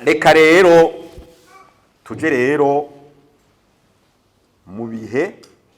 reka rero tuje rero mu bihe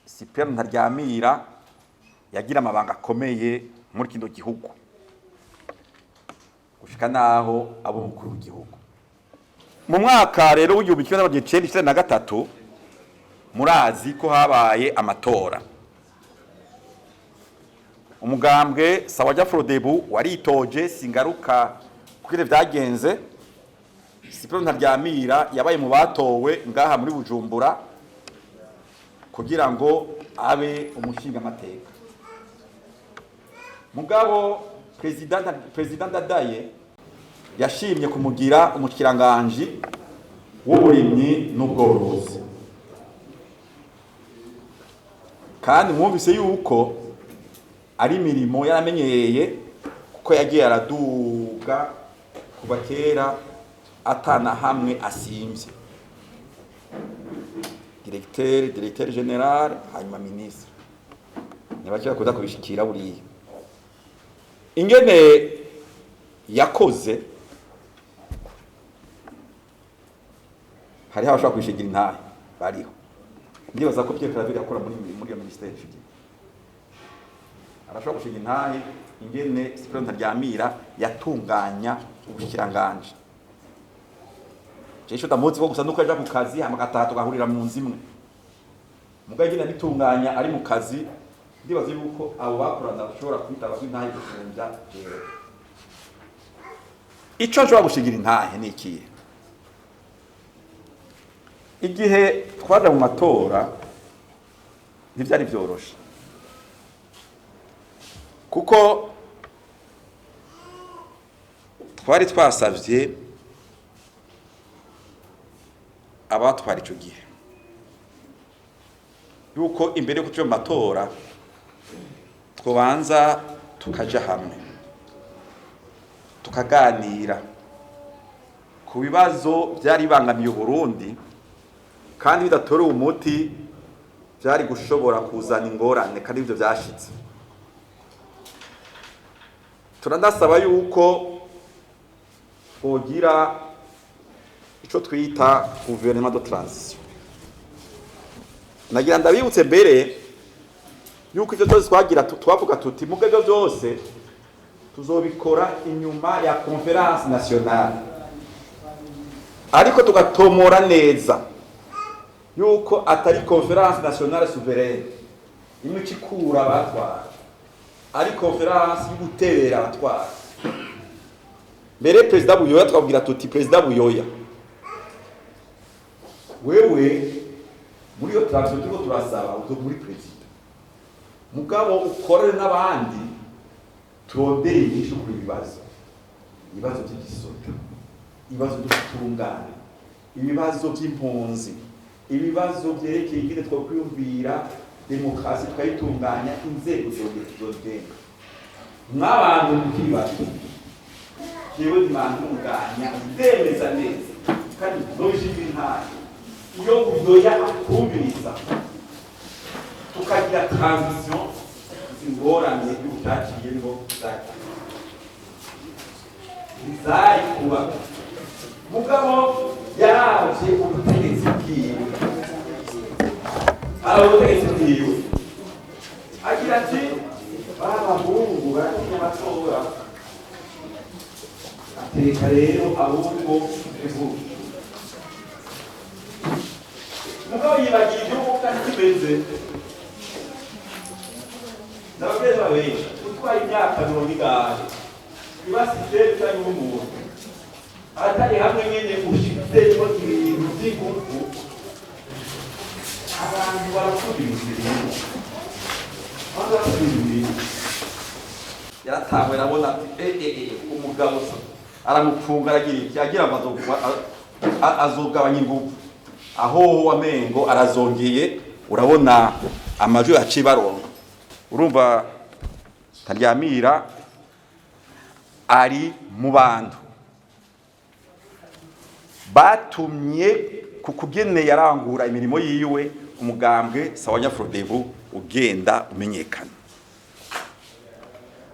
Cyprien Ntaryamira yagira amabanga akomeye muri kino gihugu gushika naho abo mukuru w'igihugu. Mu mwaka rero w'igihumbi kimwe n'amajana icenda na gatatu murazi ko habaye amatora. Umugambwe Sawanya Frodebu waritoje singaruka kuko vyagenze. Cyprien Ntaryamira yabaye mu batowe ngaha muri Bujumbura kugira ngo abe umushinga amateka. Mugabo President Ndadaye yashimye kumugira umushikiranganje w'uburimyi n'ubworozi. Kandi mwumvise yuko ari imirimo yaramenyeye kuko yagiye araduga kuva kera atana hamwe asimvye. Directeur général hanyuma ministre. Nibakira kuza kubishikira buriya. Ingene yakoze hari abashaka kwishigira intahe bariho. Ndibaza ko Pierre Claver yakora muri iyo ministère y'ishigi. Arashaka gushigira intahe ingene Cyprien Ntaryamira yatunganya ubushikiranganje. Jesho ndamuzi ko gusa nuko aja ku kazi amagataha tugahurira mu nzimwe. Mugaye gina bitunganya ari mu kazi ndibaza yuko abo bakorana bashobora kwitaba kw'intahe gufunja rero. Ico nshobora gushigira intahe ni ikihe? Igihe twaja mu matora ntivyari vyoroshe. Kuko twari twasavye abatwara ico gihe yuko imbere yo kuja mu matora twobanza tukaja hamwe tukaganira ku bibazo byari bangamiye Burundi kandi bidatorewe umuti byari gushobora kuzana ingorane kandi ivyo byashitse. Turandasaba yuko twogira ico twita gouvernement de transition. Nagira ndabibutse mbere yuko ivyo byose twagira twavuga tuti muge byo byose tuzobikora inyuma ya conference nationale. Ariko tugatomora neza yuko atari conference nationale souveraine imwe cikura abatwara, ari conference y'uguterera abatwara. Mbere President Buyoya twabwira tuti President Buyoya wewe muri yo transition turiko turasaba uzo muri president mugabo ukorere n'abandi turondeye inyishu kuri ibibazo by'igisota, ibibazo by'ubutungane, ibibazo by'impunzi, ibibazo byerekeye ingene twokwiyumvira demokrasi twayitunganya inzego zogenga n'abantu mukibazo jewe ndimantunganya ndemeza neza kandi nojimba intahe iyo Buyoya akumviriza tukagira transition zingorane y'ubutaciye ngo zari kuba mugabo yaje ubutegetsi bwiwe ubutegetsi bwiwe agira ati barabahungu baratinya amatora atereka rero ahubwo ivuga mugabo yibagira igihugu kandi kimeze n'ababyeyi babenshi utwaye imyaka 40 ibasize cyane umuntu atari hamwe nyene ushitse ko ibintu by'ingufu abantu barakubizira yaratangwe nabona umugabo aramufunga aragira azogabanya ingufu aho wamengo arazongeye urabona amajwi yaciye baronka. Urumva Ntaryamira ari mu bantu batumye kukugene yarangura imirimo yiwe umugambwe Sawanya Frodebu ugenda umenyekana.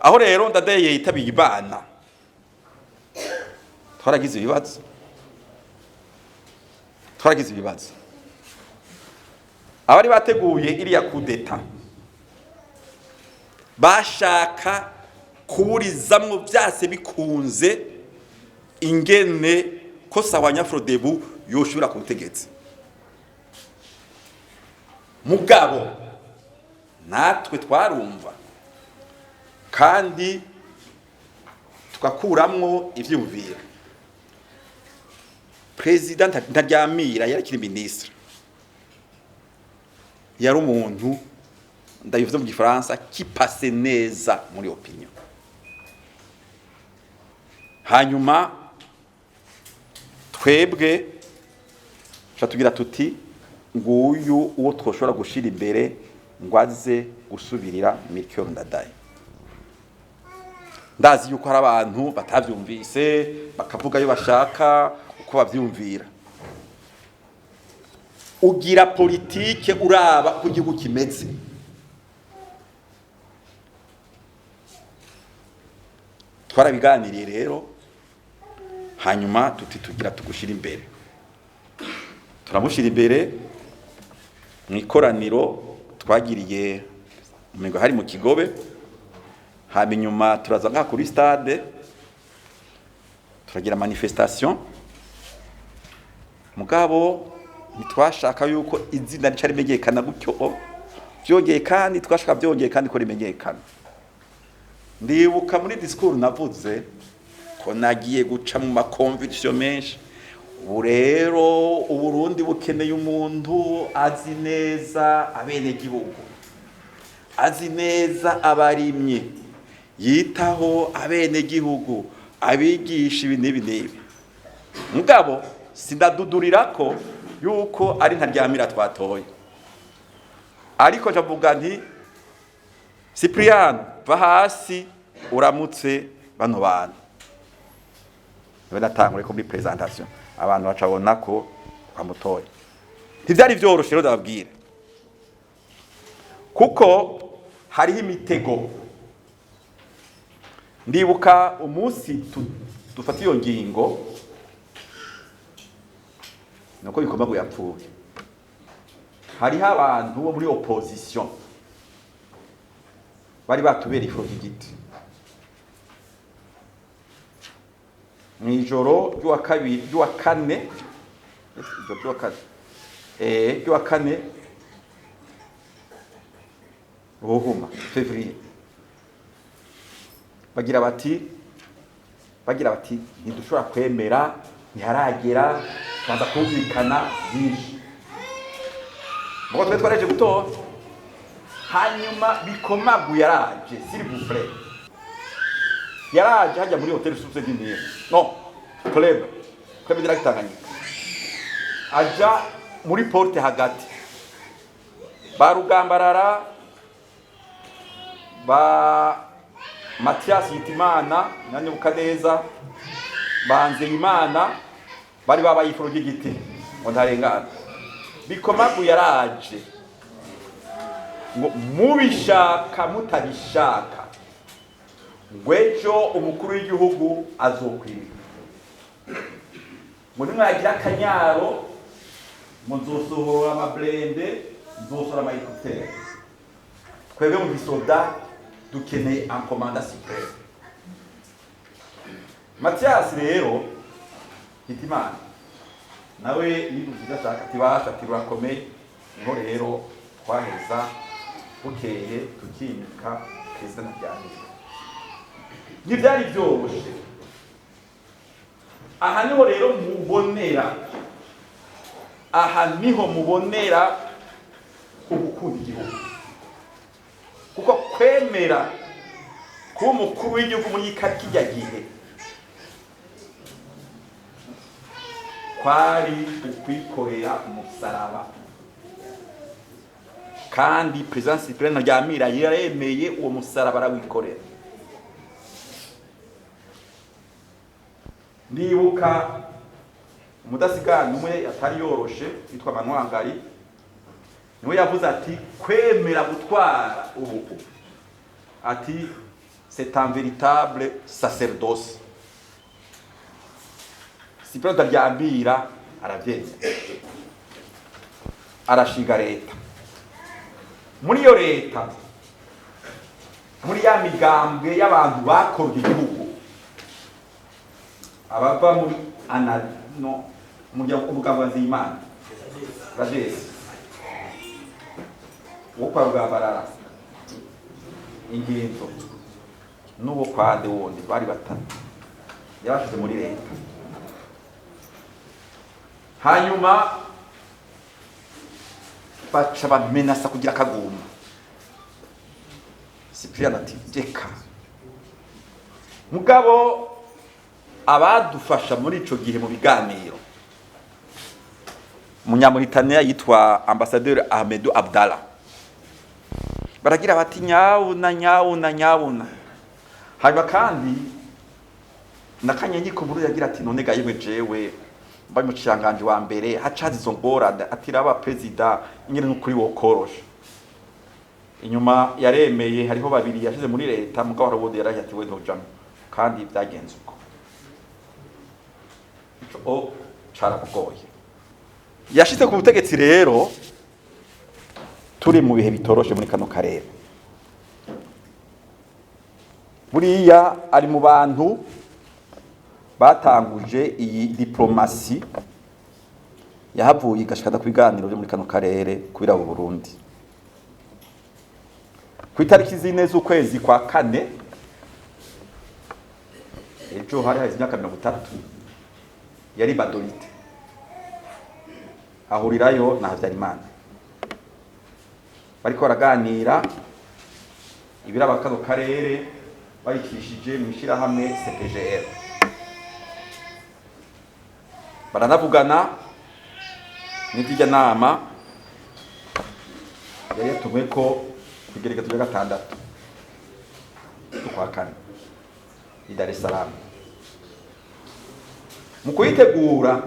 Aho rero Ndadaye yitabiye ibana twaragize ibibazo twaragize ibibazo. Abari bateguye iriya kudeta bashaka kuburizamwo byase bikunze ingene ko Sahwanya Frodebu yoshobora ku butegetsi. Mugabo natwe twarumva kandi tugakuramwo ivyumvira. President Ntaryamira yarakiri ministre, yari umuntu ndayivuze mu gifaransa qui passe neza muri opinion. Hanyuma twebwe tugira tuti nguyu uwo twoshobora gushira imbere ngwaze gusubirira Melchior Ndadaye. Ndazi yuko hari abantu batavyumvise bakavuga yo bashaka uko bavyumvira. Ugira politike uraba ku gihugu kimeze. Twarabiganiriye rero, hanyuma tugira tugushira imbere. Turamushira imbere mu ikoraniro twagiriye umengo hari mu Kigobe. Hanyuma turaza nka kuri stade turagira manifestation. Mugabo nitwashaka yuko izina ricari menyekana gutyo byongeye kandi twashaka byongeye kandi ko rimenyekana. Ndibuka muri discours navuze ko nagiye guca mu makonviction menshi. Ubu rero Uburundi bukeneye umuntu azi neza abene gihugu, azi neza abarimye, yitaho abene gihugu, abigisha ibi n'ibi. Mugabo sindadudurira ko yuko ari Ntaryamira twatoye. Ariko ndavuga nti Cyprien va hasi uramutse bano bantu. Natangure ko muri presentation abantu bacabona ko twamutoye. Ntivyari vyoroshe rero ndababwira. Kuko hariho imitego. Ndibuka umunsi dufata iyo ngingo nuko bikomago yapfuye. Hariho abantu bo muri opposition bari batubera ifuro ry'igiti. Mwijoro ry'uwa kabiri ry'uwa kane ry'uwa kane Ruhuma Février bagira bati ntidushobora kwemera ntiharagera twaza kumvikana byinshi. Muko twe twaraje gutora. Hanyuma Bikomagu yaraje s'il vous plaît. Yaraje hajya muri hotel Source du Nil. No, club direct Tanganyika. Aja muri porte hagati. Barugambarara ba Mathias Yitimana nani ukaneza banze Imana bari babaye ifuro ry'igiti ngo ntarengana. Bikomagu yaraje ngo mubishaka mutabishaka ngwejo umukuru w'igihugu azokwimika. Ngo nimwagira akanyaro muzosohora amablende muzosohora amayikuteri. Twebwe mu gisoda dukeneye un commandant suprême. Mathias rero Hitimana nawe yidukiza cyaka tibasha tirakomeye ngo rero twaheza bukeye tukimika Kristo Ntaryamira. Ntibyari byoroshe. Aha niho rero mubonera, aha niho mubonera ugukunda igihugu. Kuko kwemera kuba umukuru w'igihugu muri kijya gihe kwari ukwikorera umusaraba. Kandi President Cyprien Ntaryamira yaremeye uwo musaraba arawikorera. Ndibuka umudasigana umwe atari yoroshe yitwa Manwangari niwe yavuze ati kwemera gutwara ubu ati c'est un véritable sacerdoce. Cyprien Ntaryamira aravyemera, arashinga leta. Muri iyo leta, muri ya migambwe y'abantu bakorwa igihugu, abava muri umugabo wa Nzeyimana Ragesi, uwo kwa Rugambarara, Ingendo, n'uwo kwa Ade wundi bari batatu yabashize muri leta. Hanyuma baca bamenasa kugira akaguma. Cyprien ati reka mugabo abadufasha muri ico gihe mu biganiro, Munyamuritania yitwa Ambassadeur Ahmedou Abdallah, baragira bati nyawuna. Hanyuma kandi nakanyenyi ku buru yagira ati none gayewe jewe mbaye mu canganje wa mbere hacaza izo ngorane, ati raba president ingene n'ukuri wo korosha. Inyuma yaremeye, hariho babiri yashize muri leta, mugabo harabodi yaraje ati we ntojamo, kandi byagenze uko. Ico caramugoye. Yashize ku butegetsi rero turi mu bihe bitoroshe muri kano karere. Buriya ari mu bantu batanguje iyi diplomasi yahavuye igashikana ku biganiro byo muri kano karere kubira mu Burundi. Ku itariki zine z'ukwezi kwa kane, ejo hari hazi imyaka 30, yari Badolite ahurirayo na Habyarimana, bariko baraganira ibiraba kano karere bayikishije mu ishirahamwe CPGL. Baranavugana n'irya nama yari yatumwe ko kugereka tuya gatandatu kwa kane i Dar es Salaam. Mu kuyitegura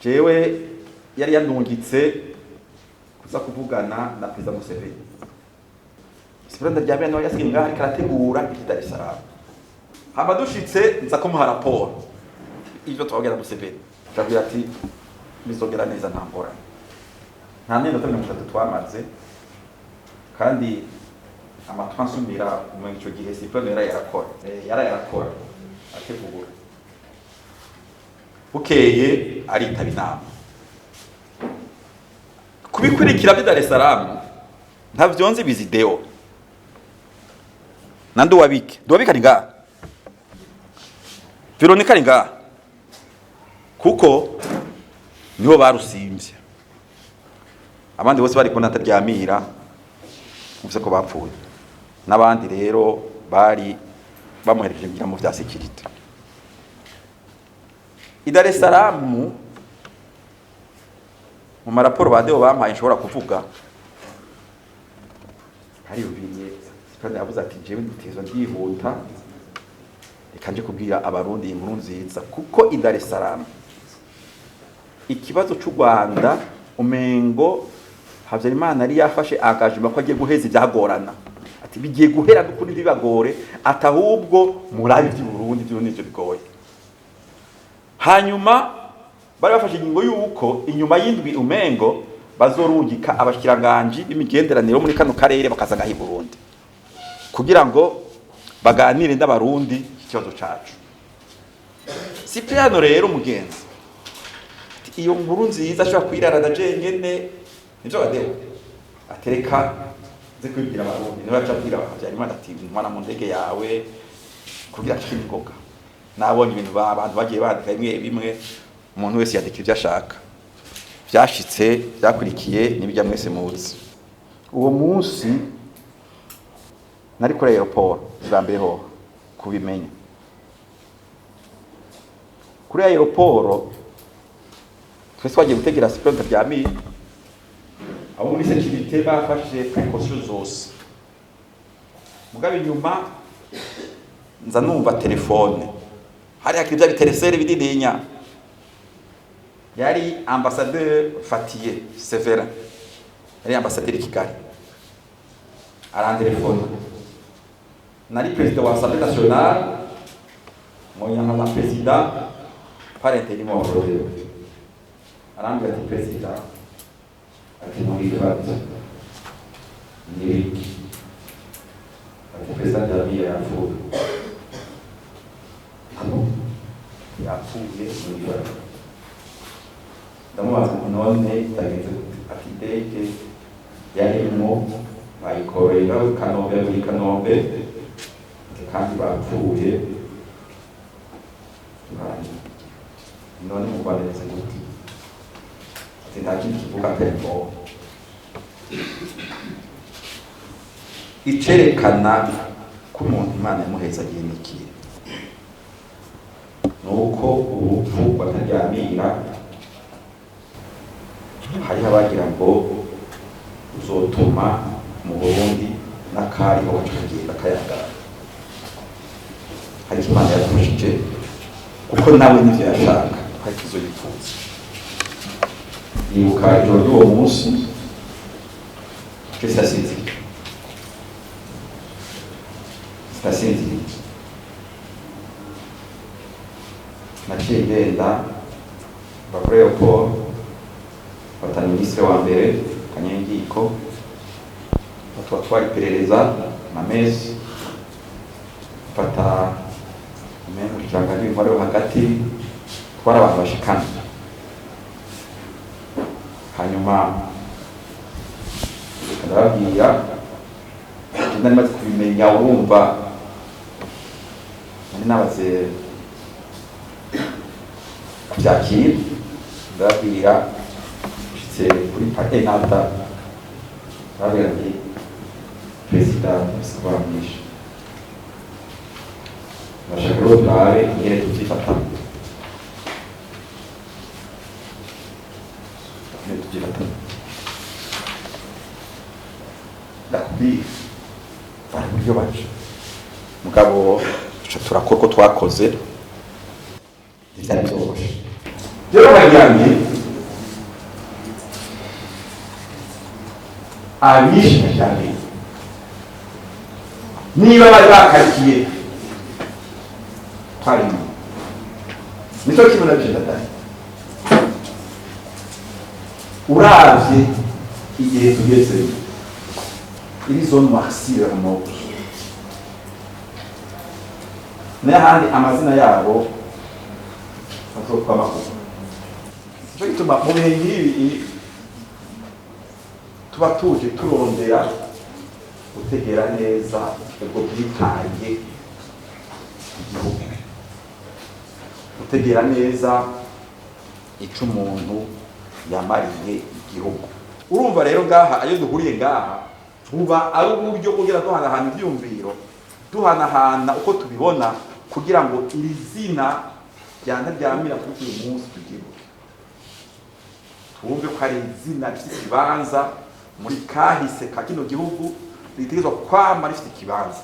jewe yari yanungitse kuza kuvugana na Perezida Museveni. Sipiranda ryabya no yasinga ari karategura i Dar es Salaam. Hama dushitse nza kumuha raporo ivyo twabwira Museveni. Cyagira ati bizogera neza ntambora. Nta nendo tabiri twamaze kandi amatwansumira mu ico gihe Sipiranda yarakora ategura. Bukeye aritaba inama. Kubikurikira bya Dar es Salaam ntavyonze bizideo. Nando wabike. Duwabika ninga. Veronica ninga. Kuko niho barusimvye. Abandi bose bari kona ataryamira muvye ko bapfuye. Nabandi rero bari bamuherekeje ngira mu vya security. I Dar es Salaam mu maraporo badeo bampaye nshobora kuvuga hari ubiriye kandi yavuze ati jewe nditezo ndihuta ikanje kubwira abarundi inkuru nziza kuko i Dar es Salaam ikibazo cy'u Rwanda umengo Habyarimana ari yafashe engagement ko agiye guheza ibyagorana, ati bigiye guhera n'ukuri ndibagore atahubwo murabi by'u Burundi byo n'ibyo bigoye. Hanyuma bari bafashe ingingo yuko inyuma y'indwi umengo bazorungika abashikiranganje b'imigenderaniro muri kano karere bakazaga hi Burundi kugira ngo baganire n'abarundi ikibazo cacu. Cipriano rero mugenzi iyo nkuru nziza ashobora kwirarana jengene nivyo badeho atereka ze kwibwira abarundi niba acabwira Habyarimana ati mwana mu ndege yawe kugira cy'ingoga nabonye ibintu abantu bagiye bandika bimwe umuntu wese yandika ibyo ashaka byashitse byakurikiye nibijya mwese muzi. Uwo munsi nari kuri aeroport zambeho kubimenya kuri aeroport twese wagiye gutegera Sipiranda ryamiye abo muri security bafashe precaution zose. Mugabe nyuma nza numva telefone hari akibya biteresere bididinya yari ambassadeur Fatiye Severa yari ambassadeur Kigali arantelefone nari president wa Assemblée nationale moya na president parente ni moro rero arambwira ati perezida ati ntubibaze n'ibiki ati perezida Damiya yapfuye yapfuye ntubibaze ndamubaza ngo none yagenze ati ndege yarimwo bayikorera Kanombe muri Kanombe kandi bapfuye none mu Rwanda neza gute ati nta kintu kivuga pepo icerekana ko umuntu Imana yamuhezagiye n'ikintu nuko urupfu bataryamira hariho abagira ngo uzotuma mu Burundi n'akariho bacagenda kayagara hari Imana yadufashije kuko nawe n'ivyo yashaka hari kizo yifuza yibuka ijoro ry'uwo munsi sitasinziriye naciye ngenda bakora Leopold fata minisitiri wa mbere Kanyengiko batwara iperereza na mezi fata umengo ijanga ry'intwaro hagati twara abantu bashikana hanyuma ndababwira nari maze kubimenya urumva nari nabaze kubyakira ndababwira ushitse kuri pake nata ndababwira nti perezida musabara mwinshi nashaka rero turabe ingene tuvyifata ndakubwira bari buryo baje mugabo turakora ko twakoze ntivyari vyoroshe rero baryamye abishima cyane niba bari bakarikiye twari nicyo kintu nabyo ndatari uravye igihe tugeze iri zone maxire mu n'ahandi amazina yabo azokwa makuru cyo gituma mu bihe nk'ibi tuba tuje turondera gutegera neza ubwo bwitange igihugu gutegera neza ico umuntu yamariye igihugu urumva rero ngaha ayo duhuriye ngaha uba ari uburyo kugira duhanahana ivyumviro duhanahana uko tubibona kugira ngo iri zina ryamira kuri uyu munsi tugira twumve ko ari izina ry'ikibanza muri kahise ka kino gihugu ritegerezwa kwama rifite ikibanza